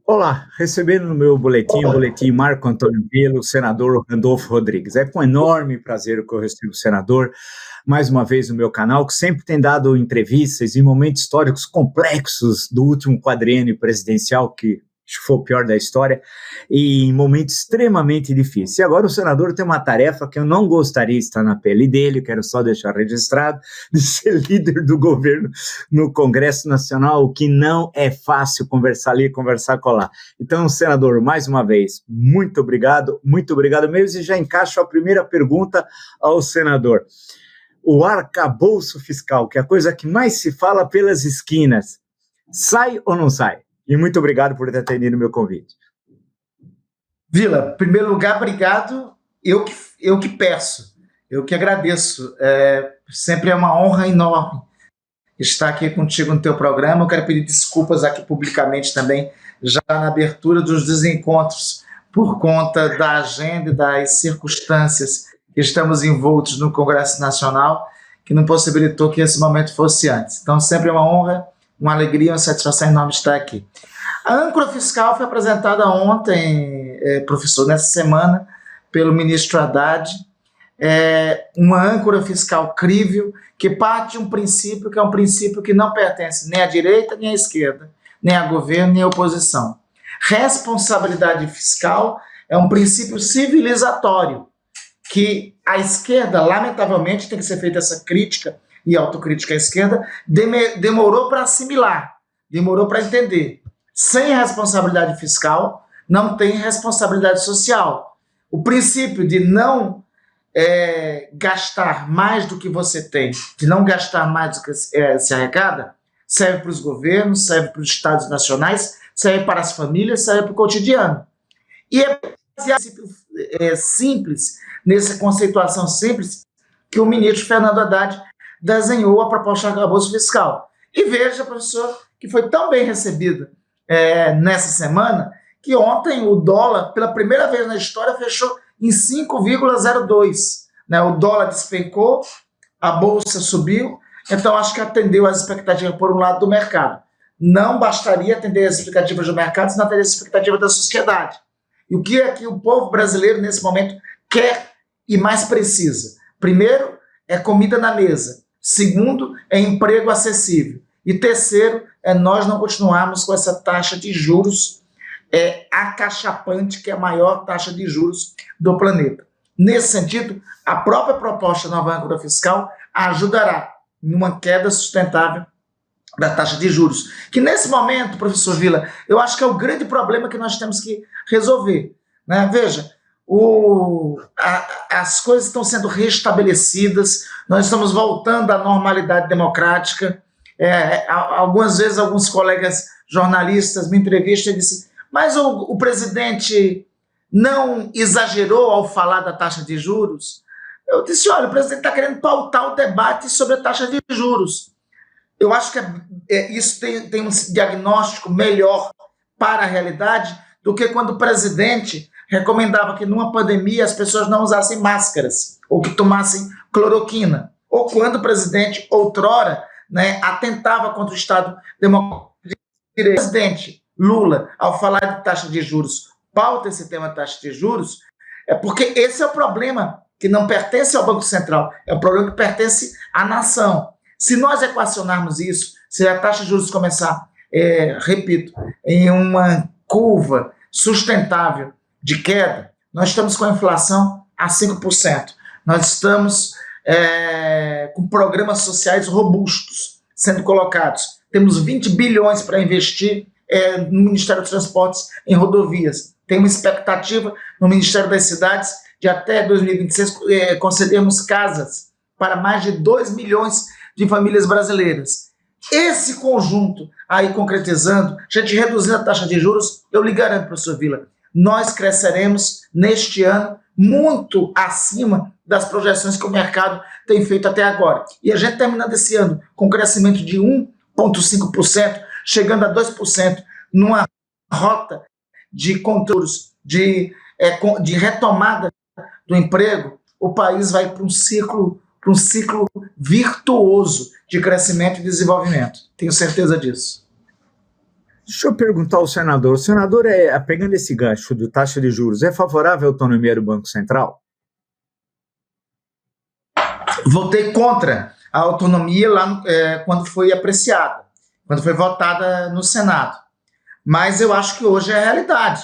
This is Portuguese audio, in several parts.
Olá, recebendo no meu boletim, o boletim Marco Antônio Villa, o senador Randolfo Rodrigues. É com enorme prazer que eu recebo o senador, mais uma vez no meu canal, que sempre tem dado entrevistas em momentos históricos complexos do último quadriênio presidencial, que acho que foi o pior da história, e em momentos extremamente difíceis. E agora o senador tem uma tarefa que eu não gostaria de estar na pele dele, quero só deixar registrado, de ser líder do governo no Congresso Nacional, o que não é fácil conversar ali, conversar colar. Então, senador, mais uma vez, muito obrigado mesmo, e já encaixo a primeira pergunta ao senador. O arcabouço fiscal, que é a coisa que mais se fala pelas esquinas, sai ou não sai? E muito obrigado por ter atendido o meu convite. Vila, em primeiro lugar, obrigado. Eu que peço, eu que agradeço. Sempre é uma honra enorme estar aqui contigo no teu programa. Eu quero pedir desculpas aqui publicamente também, já na abertura dos desencontros, por conta da agenda e das circunstâncias que estamos envoltos no Congresso Nacional, que não possibilitou que esse momento fosse antes. Então, sempre é uma honra, uma alegria, uma satisfação enorme estar aqui. A âncora fiscal foi apresentada ontem, professor, nessa semana, pelo ministro Haddad. Uma âncora fiscal crível, que parte de um princípio que é um princípio que não pertence nem à direita, nem à esquerda, nem a governo, nem à oposição. Responsabilidade fiscal é um princípio civilizatório, que a esquerda, lamentavelmente, tem que ser feita essa crítica e autocrítica à esquerda, demorou para assimilar, demorou para entender. Sem responsabilidade fiscal, não tem responsabilidade social. O princípio de não gastar mais do que você tem, de não gastar mais do que se arrecada, serve para os governos, serve para os estados nacionais, serve para as famílias, serve para o cotidiano. E é baseado simples, nessa conceituação simples, que o ministro Fernando Haddad desenhou a proposta de arcabouço fiscal. E veja, professor, que foi tão bem recebida nessa semana, que ontem o dólar, pela primeira vez na história, fechou em 5,02. Né? O dólar despencou, a bolsa subiu, então acho que atendeu às expectativas, por um lado, do mercado. Não bastaria atender às expectativas do mercado, senão atender às expectativas da sociedade. E o que é que o povo brasileiro, nesse momento, quer e mais precisa? Primeiro, é comida na mesa. Segundo, é emprego acessível. E terceiro, é nós não continuarmos com essa taxa de juros acachapante, que é a maior taxa de juros do planeta. Nesse sentido, a própria proposta da nova âncora fiscal ajudará numa queda sustentável da taxa de juros, que nesse momento, professor Villa, eu acho que é o grande problema que nós temos que resolver. Né? Veja, as coisas estão sendo restabelecidas, nós estamos voltando à normalidade democrática. Algumas vezes, alguns colegas jornalistas me entrevistam e dizem: mas o presidente não exagerou ao falar da taxa de juros? Eu disse: olha, o presidente está querendo pautar o debate sobre a taxa de juros. Eu acho que isso tem um diagnóstico melhor para a realidade do que quando o presidente recomendava que numa pandemia as pessoas não usassem máscaras ou que tomassem cloroquina, ou quando o presidente outrora atentava contra o Estado Democrático de Direito. O presidente Lula, ao falar de taxa de juros, pauta esse tema de taxa de juros, porque esse é o problema que não pertence ao Banco Central, é o problema que pertence à nação. Se nós equacionarmos isso, se a taxa de juros começar, repito, em uma curva sustentável de queda, nós estamos com a inflação a 5%. Nós estamos com programas sociais robustos sendo colocados. Temos 20 bilhões para investir no Ministério dos Transportes em rodovias. Tem uma expectativa no Ministério das Cidades de até 2026 concedermos casas para mais de 2 milhões de famílias brasileiras. Esse conjunto aí concretizando, gente reduzindo a taxa de juros, eu lhe garanto, professor Villa, nós cresceremos neste ano muito acima das projeções que o mercado tem feito até agora. E a gente terminando esse ano com um crescimento de 1,5%, chegando a 2%, numa rota de controles, de retomada do emprego, o país vai para um ciclo virtuoso de crescimento e desenvolvimento. Tenho certeza disso. Deixa eu perguntar ao senador. O senador, pegando esse gancho do taxa de juros, é favorável à autonomia do Banco Central? Votei contra a autonomia lá quando foi apreciada, quando foi votada no Senado. Mas eu acho que hoje é a realidade.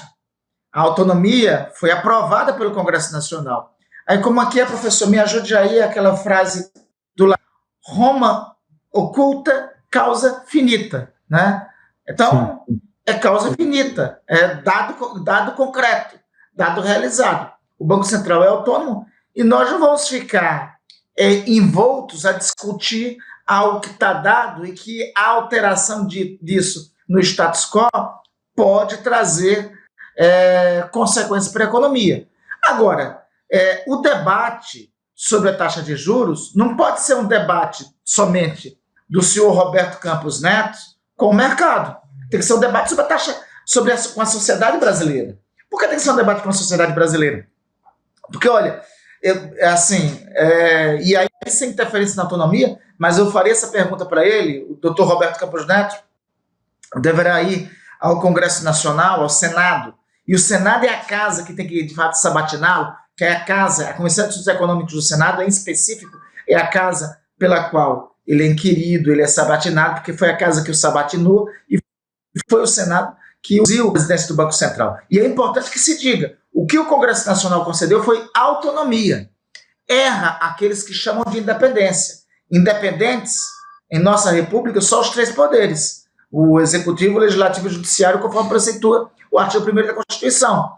A autonomia foi aprovada pelo Congresso Nacional. Aí, como aqui professor, me ajude aí aquela frase do Roma oculta, causa finita, né? Então, sim, é causa finita, é dado concreto, dado realizado. O Banco Central é autônomo e nós não vamos ficar envoltos a discutir algo que está dado e que a alteração disso no status quo pode trazer consequências para a economia. Agora, o debate sobre a taxa de juros não pode ser um debate somente do senhor Roberto Campos Neto com o mercado. Tem que ser um debate sobre a taxa, com a sociedade brasileira. Por que tem que ser um debate com a sociedade brasileira? Porque, olha, e aí sem interferência na autonomia, mas eu faria essa pergunta para ele, o doutor Roberto Campos Neto deverá ir ao Congresso Nacional, ao Senado, e o Senado é a casa que tem que, de fato, sabatiná-lo, que é a Comissão de Estudos Econômicos do Senado, em específico, é a casa pela qual ele é inquirido, ele é sabatinado, porque foi a casa que o sabatinou e foi o Senado que usou a presidência do Banco Central. E é importante que se diga, o que o Congresso Nacional concedeu foi autonomia. Erra aqueles que chamam de independência. Independentes, em nossa república, só os três poderes. O Executivo, o Legislativo e o Judiciário, conforme preceitua o artigo 1º da Constituição.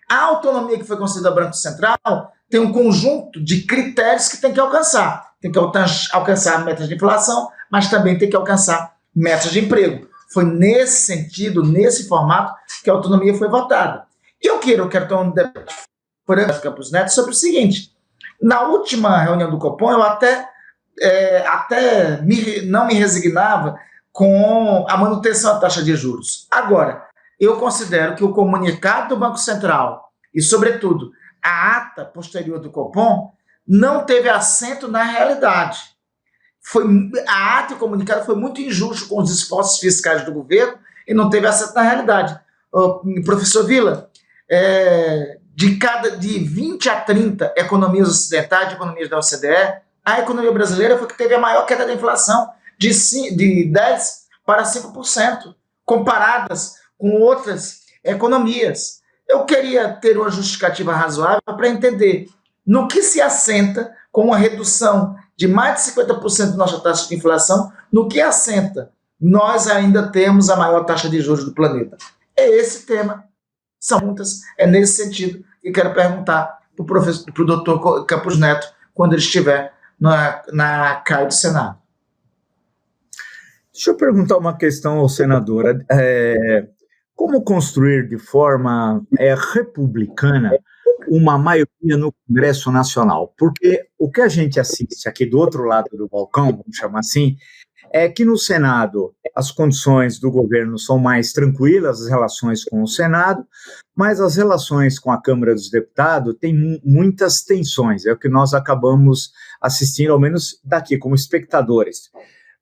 A autonomia que foi concedida ao Banco Central tem um conjunto de critérios que tem que alcançar. Tem que alcançar metas de inflação, mas também tem que alcançar metas de emprego. Foi nesse sentido, nesse formato, que a autonomia foi votada. E eu quero ter um debate por Campos Neto sobre o seguinte: na última reunião do Copom, eu até não me resignava com a manutenção da taxa de juros. Agora, eu considero que o comunicado do Banco Central e, sobretudo, a ata posterior do Copom não teve assento na realidade. A ata e o comunicado foi muito injusto com os esforços fiscais do governo e não teve assento na realidade. Professor Vila, de 20 a 30 economias ocidentais, economias da OCDE, a economia brasileira foi que teve a maior queda da inflação, de 10% para 5%, comparadas com outras economias. Eu queria ter uma justificativa razoável para entender no que se assenta com uma redução de mais de 50% da nossa taxa de inflação, no que assenta nós ainda temos a maior taxa de juros do planeta. É esse tema, são muitas, é nesse sentido que quero perguntar para o doutor Campos Neto, quando ele estiver na CAI do Senado. Deixa eu perguntar uma questão ao senador. Como construir de forma republicana uma maioria no Congresso Nacional? Porque o que a gente assiste aqui do outro lado do balcão, vamos chamar assim, é que no Senado as condições do governo são mais tranquilas, as relações com o Senado, mas as relações com a Câmara dos Deputados têm muitas tensões, é o que nós acabamos assistindo, ao menos daqui, como espectadores.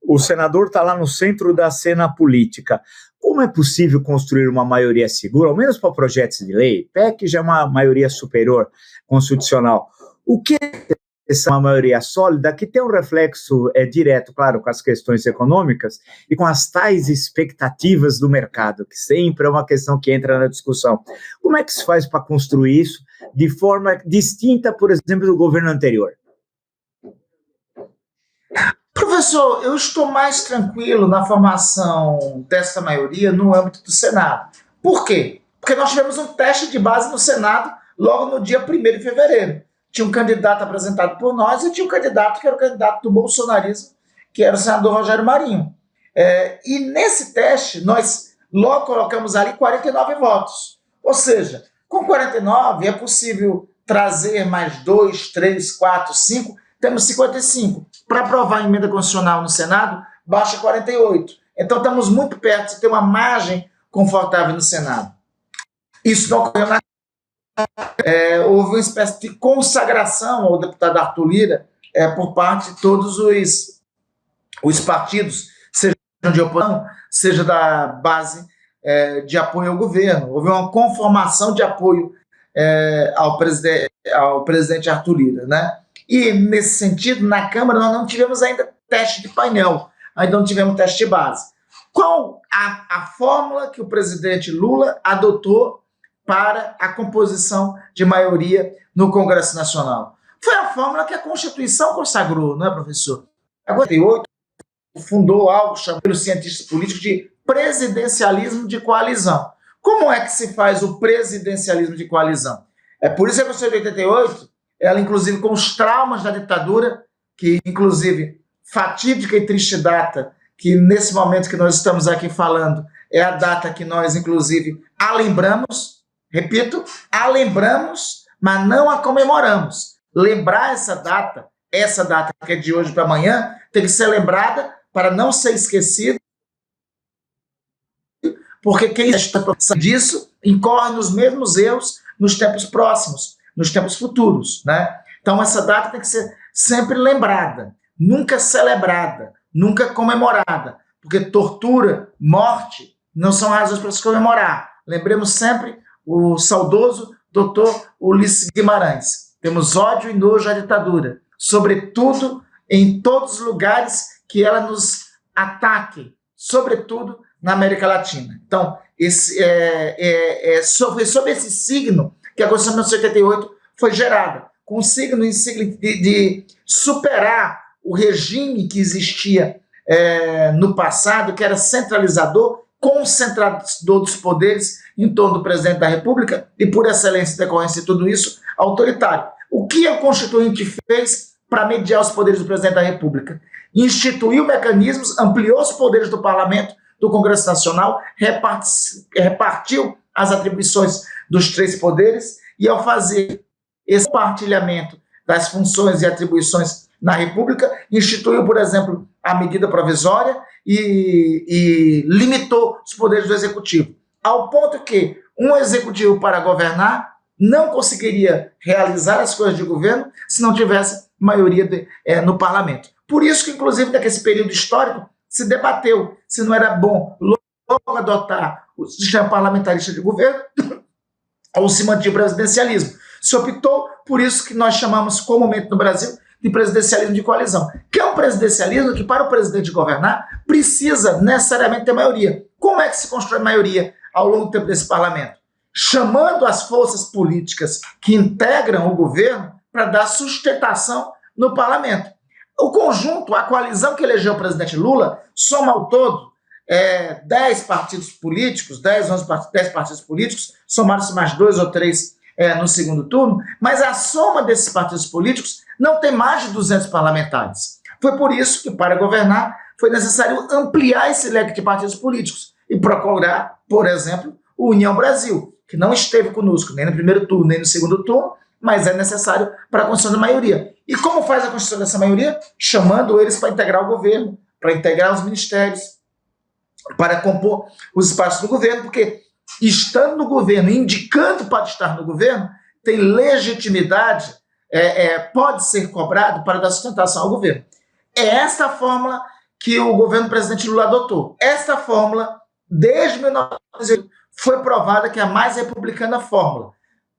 O senador está lá no centro da cena política. Como é possível construir uma maioria segura, ao menos para projetos de lei? PEC já é uma maioria superior constitucional. O que é uma maioria sólida que tem um reflexo direto, claro, com as questões econômicas e com as tais expectativas do mercado, que sempre é uma questão que entra na discussão. Como é que se faz para construir isso de forma distinta, por exemplo, do governo anterior? Professor, eu estou mais tranquilo na formação dessa maioria no âmbito do Senado. Por quê? Porque nós tivemos um teste de base no Senado logo no dia 1º de fevereiro. Tinha um candidato apresentado por nós e tinha um candidato que era o candidato do bolsonarismo, que era o senador Rogério Marinho. E nesse teste, nós logo colocamos ali 49 votos. Ou seja, com 49 é possível trazer mais 2, 3, 4, 5, temos 55. Para aprovar a emenda constitucional no Senado, baixa 48. Então, estamos muito perto de ter uma margem confortável no Senado. Isso não ocorreu na... houve uma espécie de consagração ao deputado Arthur Lira por parte de todos os partidos, seja de oposição, seja da base de apoio ao governo, houve uma conformação de apoio ao presidente Arthur Lira, né? E, nesse sentido, na Câmara, nós não tivemos ainda teste de painel, ainda não tivemos teste de base. Qual a fórmula que o presidente Lula adotou para a composição de maioria no Congresso Nacional? Foi a fórmula que a Constituição consagrou, não é, professor? Em 1948, fundou algo chamado pelos cientistas políticos de presidencialismo de coalizão. Como é que se faz o presidencialismo de coalizão? É por isso que a Constituição de 88, ela, inclusive, com os traumas da ditadura, que, inclusive, fatídica e triste data, que nesse momento que nós estamos aqui falando, é a data que nós, inclusive, a lembramos, repito, a lembramos, mas não a comemoramos. Lembrar essa data que é de hoje para amanhã, tem que ser lembrada para não ser esquecido, porque quem está disso incorre nos mesmos erros nos tempos próximos, nos tempos futuros, né? Então essa data tem que ser sempre lembrada, nunca celebrada, nunca comemorada, porque tortura, morte não são razões para se comemorar. Lembremos sempre o saudoso doutor Ulisses Guimarães. Temos ódio e nojo à ditadura, sobretudo em todos os lugares que ela nos ataque, sobretudo na América Latina. Então, foi sob esse signo que a Constituição de 1988 foi gerada, com o signo de superar o regime que existia no passado, que era centralizador, concentrador dos poderes em torno do presidente da República e, por excelência e decorrência de tudo isso, autoritário. O que a Constituinte fez para mediar os poderes do presidente da República? Instituiu mecanismos, ampliou os poderes do Parlamento, do Congresso Nacional, repartiu as atribuições dos três poderes e, ao fazer esse partilhamento das funções e atribuições na República, instituiu, por exemplo, a medida provisória e limitou os poderes do Executivo, ao ponto que um Executivo, para governar, não conseguiria realizar as coisas de governo se não tivesse maioria no Parlamento. Por isso que, inclusive, naquele período histórico, se debateu se não era bom logo adotar o sistema parlamentarista de governo ou se manter o presidencialismo. Se optou por isso que nós chamamos comumente no Brasil de presidencialismo de coalizão, que é um presidencialismo que, para o presidente governar, precisa necessariamente ter maioria. Como é que se constrói maioria ao longo do tempo desse parlamento? Chamando as forças políticas que integram o governo para dar sustentação no parlamento. O conjunto, a coalizão que elegeu o presidente Lula, soma ao todo 10 partidos políticos, 10 partidos políticos, somaram-se mais 2 ou 3 no segundo turno, mas a soma desses partidos políticos não tem mais de 200 parlamentares. Foi por isso que, para governar, foi necessário ampliar esse leque de partidos políticos e procurar, por exemplo, o União Brasil, que não esteve conosco nem no primeiro turno, nem no segundo turno, mas é necessário para a construção da maioria. E como faz a construção dessa maioria? Chamando eles para integrar o governo, para integrar os ministérios, para compor os espaços do governo, porque estando no governo, indicando para estar no governo, tem legitimidade, pode ser cobrado para dar sustentação ao governo. É esta a fórmula que o governo presidente Lula adotou. Esta fórmula, desde 1980, foi provada que é a mais republicana fórmula.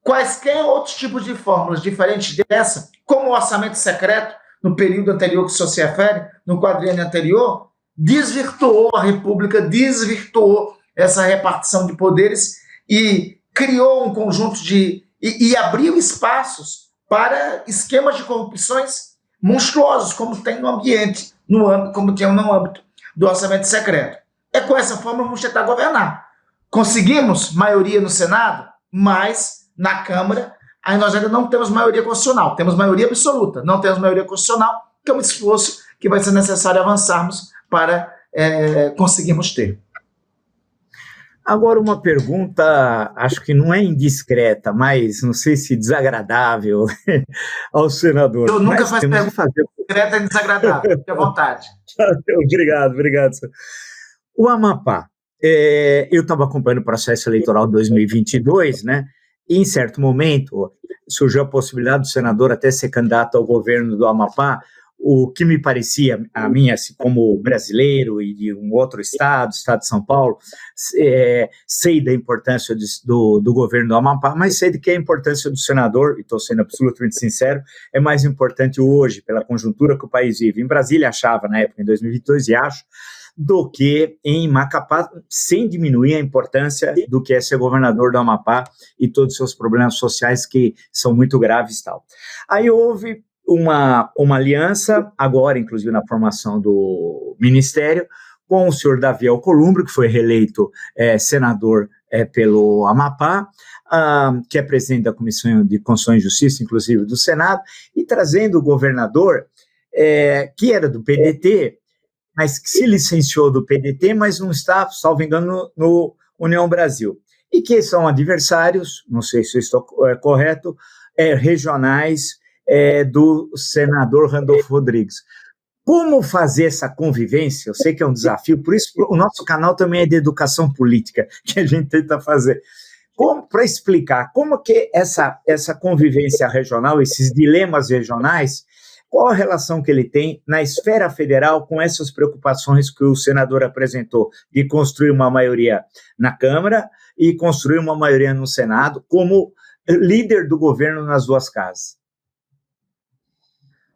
Quaisquer outros tipos de fórmulas diferentes dessa, como o orçamento secreto, no período anterior que o senhor se refere, no quadriênio anterior, desvirtuou a República, desvirtuou essa repartição de poderes e criou um conjunto e abriu espaços para esquemas de corrupções monstruosos, como tem no ambiente, como tem no âmbito do orçamento secreto. É com essa forma que vamos tentar governar. Conseguimos maioria no Senado, mas na Câmara aí nós ainda não temos maioria constitucional, temos maioria absoluta, não temos maioria constitucional, que é um esforço que vai ser necessário avançarmos para conseguirmos ter. Agora, uma pergunta, acho que não é indiscreta, mas não sei se desagradável ao senador. Eu nunca faço pergunta indiscreta e desagradável, fique à vontade. Obrigado. O Amapá, eu estava acompanhando o processo eleitoral de 2022, né? E, em certo momento, surgiu a possibilidade do senador até ser candidato ao governo do Amapá. o que me parecia a mim, assim, como brasileiro e de um outro estado de São Paulo, sei da importância do governo do Amapá, mas sei de que a importância do senador, e estou sendo absolutamente sincero, é mais importante hoje, pela conjuntura que o país vive. Em Brasília achava, na época, em 2022, e acho, do que em Macapá, sem diminuir a importância do que é ser governador do Amapá e todos os seus problemas sociais que são muito graves e tal. Aí houve uma aliança, agora inclusive na formação do ministério, com o senhor Davi Alcolumbre, que foi reeleito senador pelo Amapá, que é presidente da Comissão de Constituição e Justiça, inclusive do Senado, e trazendo o governador, que era do PDT, mas que se licenciou do PDT, mas não está, salvo engano, no União Brasil, e que são adversários, não sei se eu estou correto, regionais do senador Randolfo Rodrigues. Como fazer essa convivência? Eu sei que é um desafio, por isso o nosso canal também é de educação política, que a gente tenta fazer. Para explicar como que essa convivência regional, esses dilemas regionais, qual a relação que ele tem na esfera federal com essas preocupações que o senador apresentou, de construir uma maioria na Câmara e construir uma maioria no Senado, como líder do governo nas duas casas?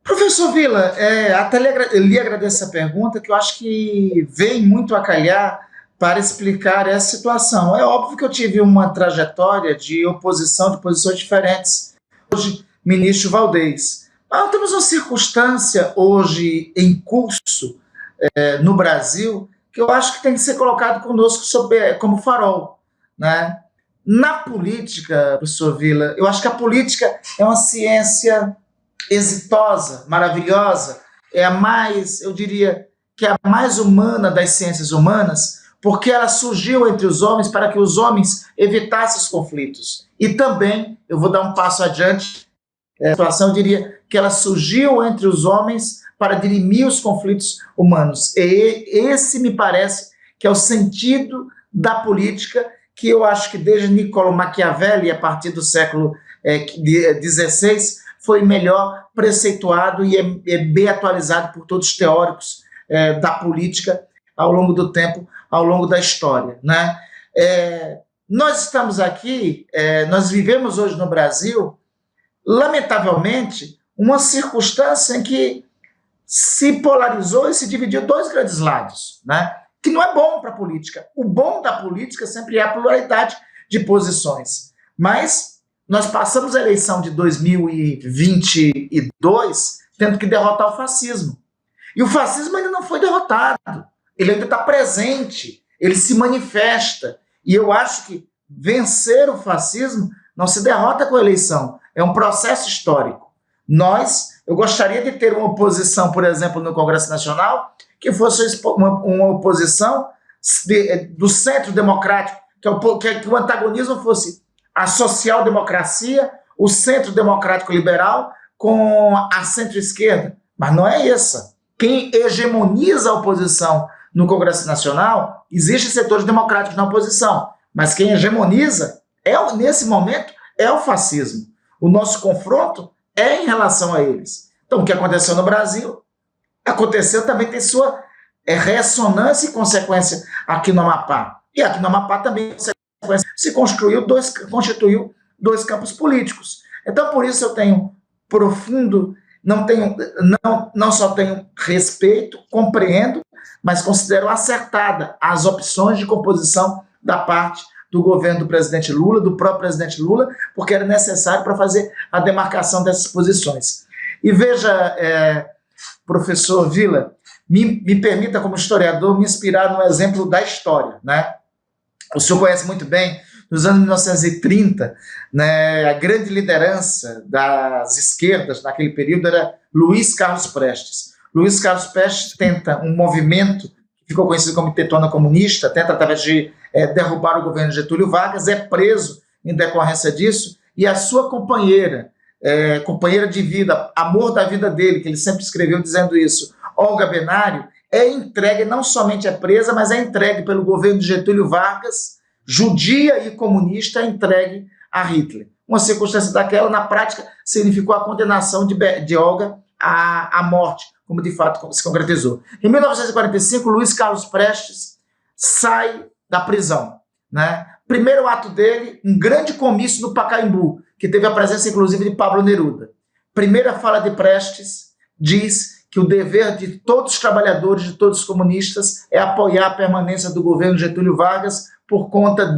Professor Vila, até lhe agradeço essa pergunta, que eu acho que vem muito a calhar para explicar essa situação. É óbvio que eu tive uma trajetória de oposição, de posições diferentes. Hoje, ministro Valdez. Mas nós temos uma circunstância hoje em curso no Brasil que eu acho que tem que ser colocado conosco como farol, né? Na política, professor Vila, eu acho que a política é uma ciência exitosa, maravilhosa, é a mais, eu diria, que é a mais humana das ciências humanas, porque ela surgiu entre os homens para que os homens evitassem os conflitos. E também, eu vou dar um passo adiante, a situação, eu diria que ela surgiu entre os homens para dirimir os conflitos humanos. E esse me parece que é o sentido da política, que eu acho que desde Niccolo Machiavelli, a partir do século XVI, foi melhor preceituado e é bem atualizado por todos os teóricos da política ao longo do tempo, ao longo da história, né? Nós estamos aqui, nós vivemos hoje no Brasil, lamentavelmente, uma circunstância em que se polarizou e se dividiu dois grandes lados, né? Que não é bom para a política. O bom da política sempre é a pluralidade de posições. Mas nós passamos a eleição de 2022 tendo que derrotar o fascismo. E o fascismo ainda não foi derrotado. Ele ainda está presente, ele se manifesta. E eu acho que vencer o fascismo não se derrota com a eleição, é um processo histórico. Eu gostaria de ter uma oposição, por exemplo, no Congresso Nacional, que fosse uma oposição do centro democrático, que o antagonismo fosse a social-democracia, o centro democrático liberal com a centro-esquerda. Mas não é essa. Quem hegemoniza a oposição no Congresso Nacional, existem setores democráticos na oposição, mas quem hegemoniza, nesse momento, é o fascismo. O nosso confronto é em relação a eles. Então, o que aconteceu no Brasil, aconteceu também, tem sua ressonância e consequência aqui no Amapá. E aqui no Amapá também se constituiu dois campos políticos. Então, por isso eu tenho profundo, não só tenho respeito, compreendo, mas considero acertada as opções de composição da parte do governo do presidente Lula, do próprio presidente Lula, porque era necessário para fazer a demarcação dessas posições. E veja, professor Vila, me permita, como historiador, me inspirar no exemplo da história, né? O senhor conhece muito bem, nos anos 1930, né, a grande liderança das esquerdas naquele período era Luiz Carlos Prestes. Luiz Carlos Prestes tenta um movimento que ficou conhecido como Tetona Comunista, tenta através de derrubar o governo de Getúlio Vargas, é preso em decorrência disso, e a sua companheira de vida, amor da vida dele, que ele sempre escreveu dizendo isso, Olga Benário, é entregue, não somente é presa, mas é entregue pelo governo de Getúlio Vargas, judia e comunista, é entregue a Hitler. Uma circunstância daquela, na prática, significou a condenação de Olga à morte, como de fato se concretizou. Em 1945, Luiz Carlos Prestes sai da prisão, né? Primeiro ato dele, um grande comício no Pacaembu, que teve a presença, inclusive, de Pablo Neruda. Primeira fala de Prestes diz que o dever de todos os trabalhadores, de todos os comunistas, é apoiar a permanência do governo Getúlio Vargas por conta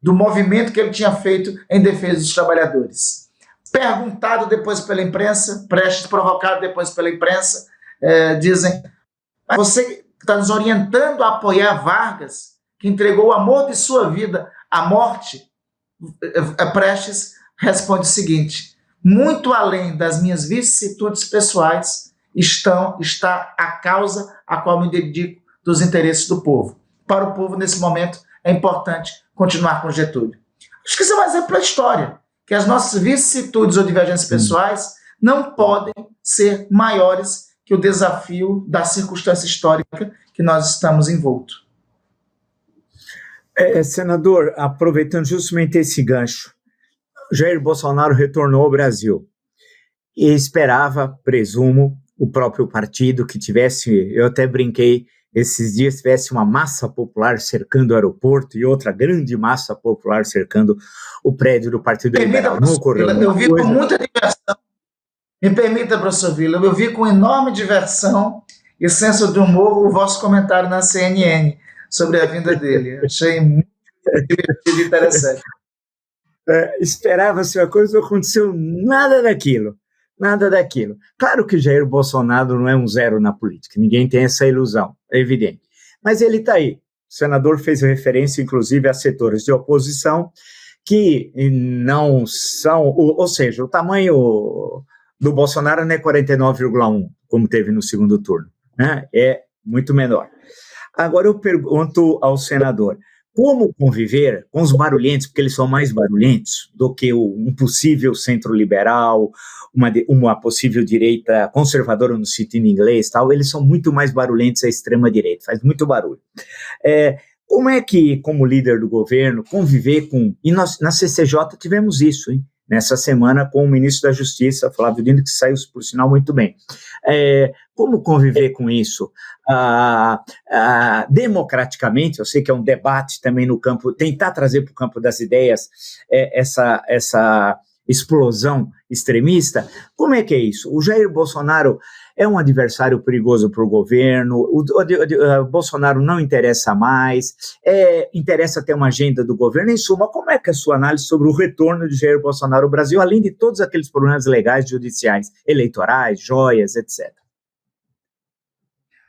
do movimento que ele tinha feito em defesa dos trabalhadores. Perguntado depois pela imprensa, Prestes provocado depois pela imprensa, dizem: você está nos orientando a apoiar Vargas, que entregou o amor de sua vida à morte? Prestes responde o seguinte: muito além das minhas vicissitudes pessoais está a causa a qual me dedico dos interesses do povo. Para o povo, nesse momento, é importante continuar com Getúlio. Acho que isso é um exemplo da história, que as nossas vicissitudes ou divergências pessoais não podem ser maiores que o desafio da circunstância histórica que nós estamos envoltos. Senador, aproveitando justamente esse gancho, Jair Bolsonaro retornou ao Brasil e esperava, presumo, o próprio partido que tivesse, eu até brinquei, esses dias tivesse uma massa popular cercando o aeroporto e outra grande massa popular cercando o prédio do Partido Liberal. Não ocorreu. Eu vi com muita diversão. Me permita, professor Vila, eu vi com enorme diversão e senso de humor o vosso comentário na CNN sobre a vinda dele. Achei muito divertido e interessante. Esperava-se uma coisa, não aconteceu nada daquilo. Nada daquilo. Claro que Jair Bolsonaro não é um zero na política, ninguém tem essa ilusão, é evidente. Mas ele está aí. O senador fez referência, inclusive, a setores de oposição que não são, ou seja, o tamanho do Bolsonaro não é 49,1, como teve no segundo turno, né? É muito menor. Agora eu pergunto ao senador, como conviver com os barulhentos, porque eles são mais barulhentos do que um possível centro-liberal, uma possível direita conservadora no sentido inglês, tal, eles são muito mais barulhentos à extrema-direita, faz muito barulho. Como é que, como líder do governo, conviver com... E nós, na CCJ, tivemos isso, hein? Nessa semana, com o ministro da Justiça, Flávio Dino, que saiu, por sinal, muito bem. Como conviver com isso? Democraticamente, eu sei que é um debate também no campo, tentar trazer para o campo das ideias essa explosão extremista. Como é que é isso? O Jair Bolsonaro é um adversário perigoso para o governo, o Bolsonaro não interessa mais, interessa ter uma agenda do governo. Em suma, como é que é a sua análise sobre o retorno de Jair Bolsonaro ao Brasil, além de todos aqueles problemas legais, judiciais, eleitorais, joias, etc.?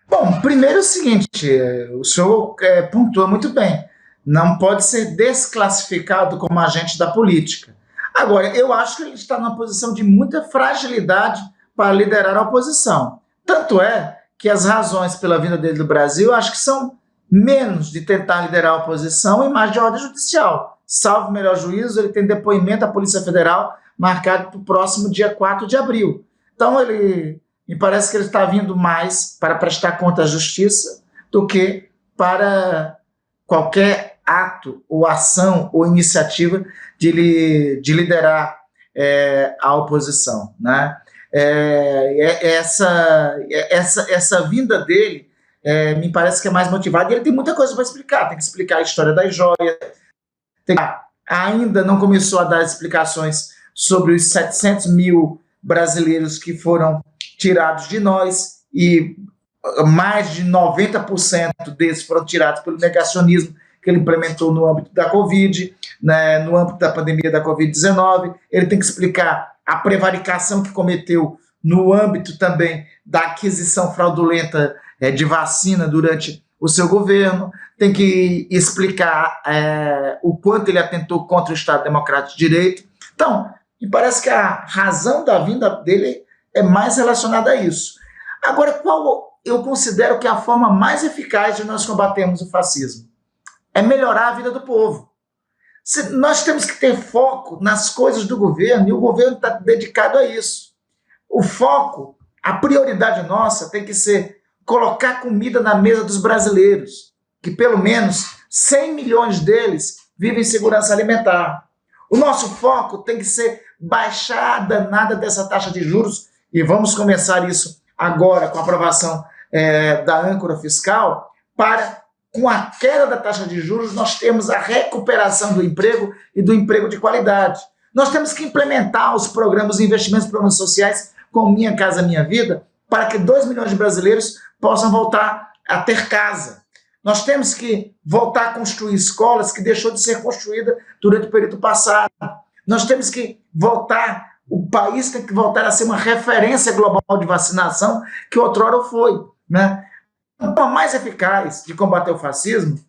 Bom, primeiro é o seguinte, o senhor pontua muito bem, não pode ser desclassificado como agente da política. Agora, eu acho que ele está numa posição de muita fragilidade para liderar a oposição. Tanto é que as razões pela vinda dele do Brasil, acho que são menos de tentar liderar a oposição e mais de ordem judicial. Salvo o melhor juízo, ele tem depoimento da Polícia Federal marcado para o próximo dia 4 de abril. Então, me parece que ele está vindo mais para prestar conta à justiça do que para qualquer ato ou ação ou iniciativa de liderar a oposição, né? Essa vinda dele me parece que é mais motivada, e ele tem muita coisa para explicar, tem que explicar a história das joias, ainda não começou a dar explicações sobre os 700 mil brasileiros que foram tirados de nós, e mais de 90% desses foram tirados pelo negacionismo que ele implementou no âmbito da Covid, né, no âmbito da pandemia da Covid-19. Ele tem que explicar a prevaricação que cometeu no âmbito também da aquisição fraudulenta de vacina durante o seu governo, tem que explicar o quanto ele atentou contra o Estado Democrático de Direito. Então, me parece que a razão da vinda dele é mais relacionada a isso. Agora, qual eu considero que é a forma mais eficaz de nós combatermos o fascismo? É melhorar a vida do povo. Nós temos que ter foco nas coisas do governo, e o governo está dedicado a isso. O foco, a prioridade nossa tem que ser colocar comida na mesa dos brasileiros, que pelo menos 100 milhões deles vivem em segurança alimentar. O nosso foco tem que ser baixar a danada dessa taxa de juros e vamos começar isso agora com a aprovação da âncora fiscal, para, com a queda da taxa de juros, nós temos a recuperação do emprego e do emprego de qualidade. Nós temos que implementar os programas de investimentos e programas sociais como Minha Casa Minha Vida, para que 2 milhões de brasileiros possam voltar a ter casa. Nós temos que voltar a construir escolas que deixou de ser construída durante o período passado. Nós temos que voltar, o país tem que voltar a ser uma referência global de vacinação que outrora foi, né? A forma mais eficaz de combater o fascismo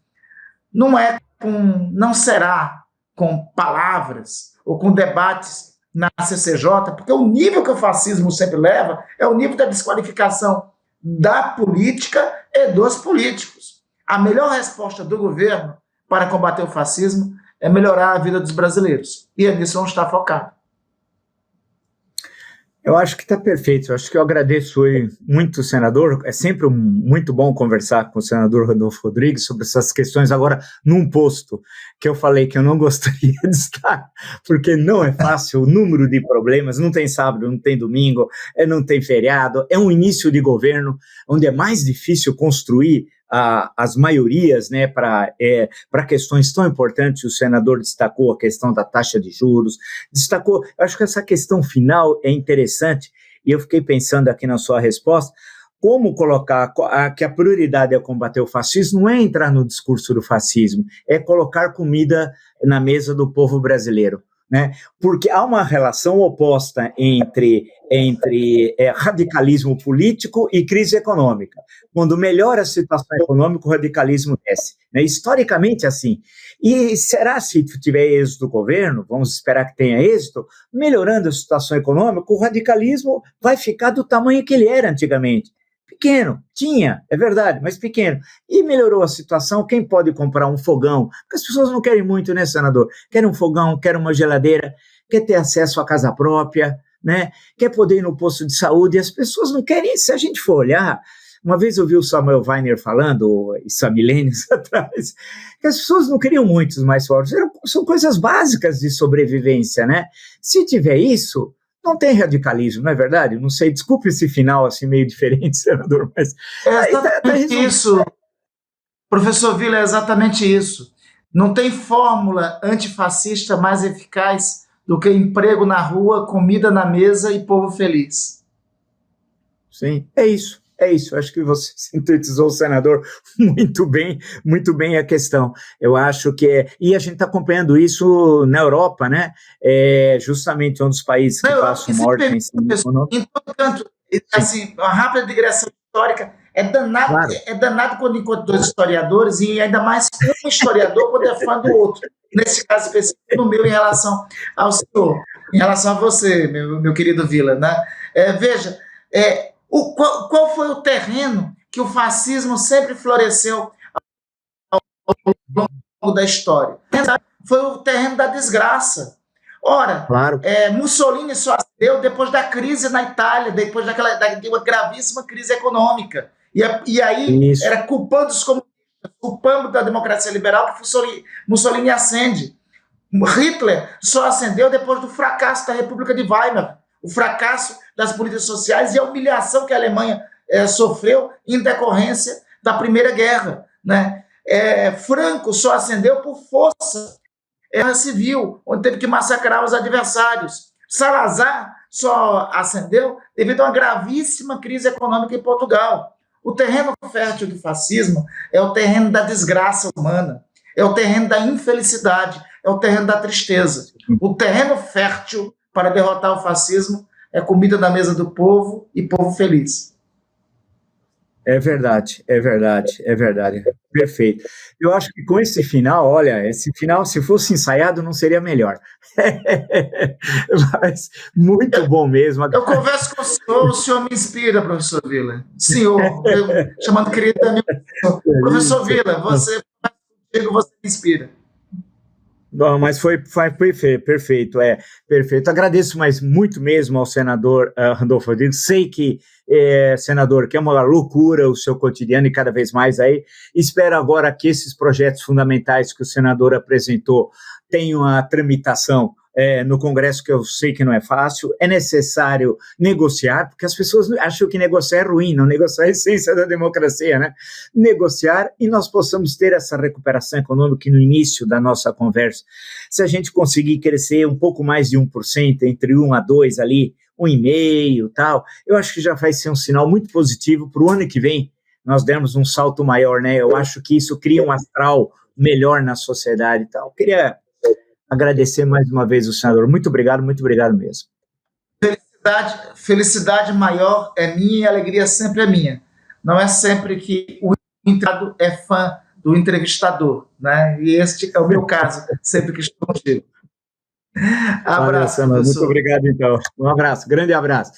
não será com palavras ou com debates na CCJ, porque o nível que o fascismo sempre leva é o nível da desqualificação da política e dos políticos. A melhor resposta do governo para combater o fascismo é melhorar a vida dos brasileiros. E é nisso que vamos estar focados. Eu acho que está perfeito. Eu acho que eu agradeço muito, senador. É sempre muito bom conversar com o senador Randolfo Rodrigues sobre essas questões. Agora, num posto que eu falei que eu não gostaria de estar, porque não é fácil, o número de problemas, não tem sábado, não tem domingo, não tem feriado, é um início de governo onde é mais difícil construir as maiorias, né, para questões tão importantes. O senador destacou a questão da taxa de juros, eu acho que essa questão final é interessante, e eu fiquei pensando aqui na sua resposta, como colocar que a prioridade é combater o fascismo, não é entrar no discurso do fascismo, é colocar comida na mesa do povo brasileiro, né? Porque há uma relação oposta entre radicalismo político e crise econômica. Quando melhora a situação econômica, o radicalismo desce, né? Historicamente assim. E será, se tiver êxito do governo, vamos esperar que tenha êxito, melhorando a situação econômica, o radicalismo vai ficar do tamanho que ele era antigamente. Pequeno, é verdade, mas pequeno. E melhorou a situação. Quem pode comprar um fogão? Porque as pessoas não querem muito, né, senador? Querem um fogão, querem uma geladeira, quer ter acesso à casa própria, né? Quer poder ir no posto de saúde. E as pessoas não querem. Se a gente for olhar, uma vez eu vi o Samuel Weiner falando, isso há milênios atrás, que as pessoas não queriam muitos mais fortes. São coisas básicas de sobrevivência, né? Se tiver isso, não tem radicalismo, não é verdade? Não sei, desculpe esse final assim meio diferente, senador, mas... É exatamente isso, professor Vila, é exatamente isso. Não tem fórmula antifascista mais eficaz do que emprego na rua, comida na mesa e povo feliz. Sim, é isso. Acho que você sintetizou, senador, muito bem a questão. Eu acho que e a gente está acompanhando isso na Europa, né? Justamente um dos países que passa o maior tensão econômica. Em todo canto, assim, uma rápida digressão histórica, danado quando encontra dois historiadores, e ainda mais um historiador quando é fã do outro. Nesse caso específico, no meu, em relação ao senhor, em relação a você, meu querido Vila, né? Veja, qual foi o terreno que o fascismo sempre floresceu ao longo da história? Foi o terreno da desgraça. Ora, claro. Mussolini só deu depois da crise na Itália, depois de uma gravíssima crise econômica. E aí Isso. Era culpando os comunistas, culpando da democracia liberal que Mussolini ascende. Hitler só ascendeu depois do fracasso da República de Weimar, o fracasso das políticas sociais e a humilhação que a Alemanha sofreu em decorrência da Primeira Guerra, né? Franco só ascendeu por força civil, onde teve que massacrar os adversários. Salazar só ascendeu devido a uma gravíssima crise econômica em Portugal. O terreno fértil do fascismo é o terreno da desgraça humana, é o terreno da infelicidade, é o terreno da tristeza. O terreno fértil para derrotar o fascismo é comida na mesa do povo e povo feliz. É verdade. Perfeito. Eu acho que com esse final, olha, se fosse ensaiado, não seria melhor. Mas muito bom mesmo. Eu converso com o senhor me inspira, professor Vila. Senhor, chamando querido amigo. Professor Vila, você me inspira. Bom, mas foi perfeito, perfeito. Agradeço muito mesmo ao senador Randolfo Rodrigues. Sei que, senador, que é uma loucura o seu cotidiano e cada vez mais aí. Espero agora que esses projetos fundamentais que o senador apresentou tenham a tramitação no Congresso, que eu sei que não é fácil, é necessário negociar, porque as pessoas acham que negociar é ruim, não negociar é a essência da democracia, né? Negociar e nós possamos ter essa recuperação econômica que no início da nossa conversa, se a gente conseguir crescer um pouco mais de 1%, entre 1 a 2 ali, 1,5 tal, eu acho que já vai ser um sinal muito positivo para o ano que vem, nós demos um salto maior, né? Eu acho que isso cria um astral melhor na sociedade e tal. Eu queria agradecer mais uma vez o senador. Muito obrigado mesmo. Felicidade maior é minha e a alegria sempre é minha. Não é sempre que o entrevistado é fã do entrevistador, né? E este é o meu caso, sempre que estou contigo. Abraço, professor. Muito obrigado, então. Um abraço, grande abraço.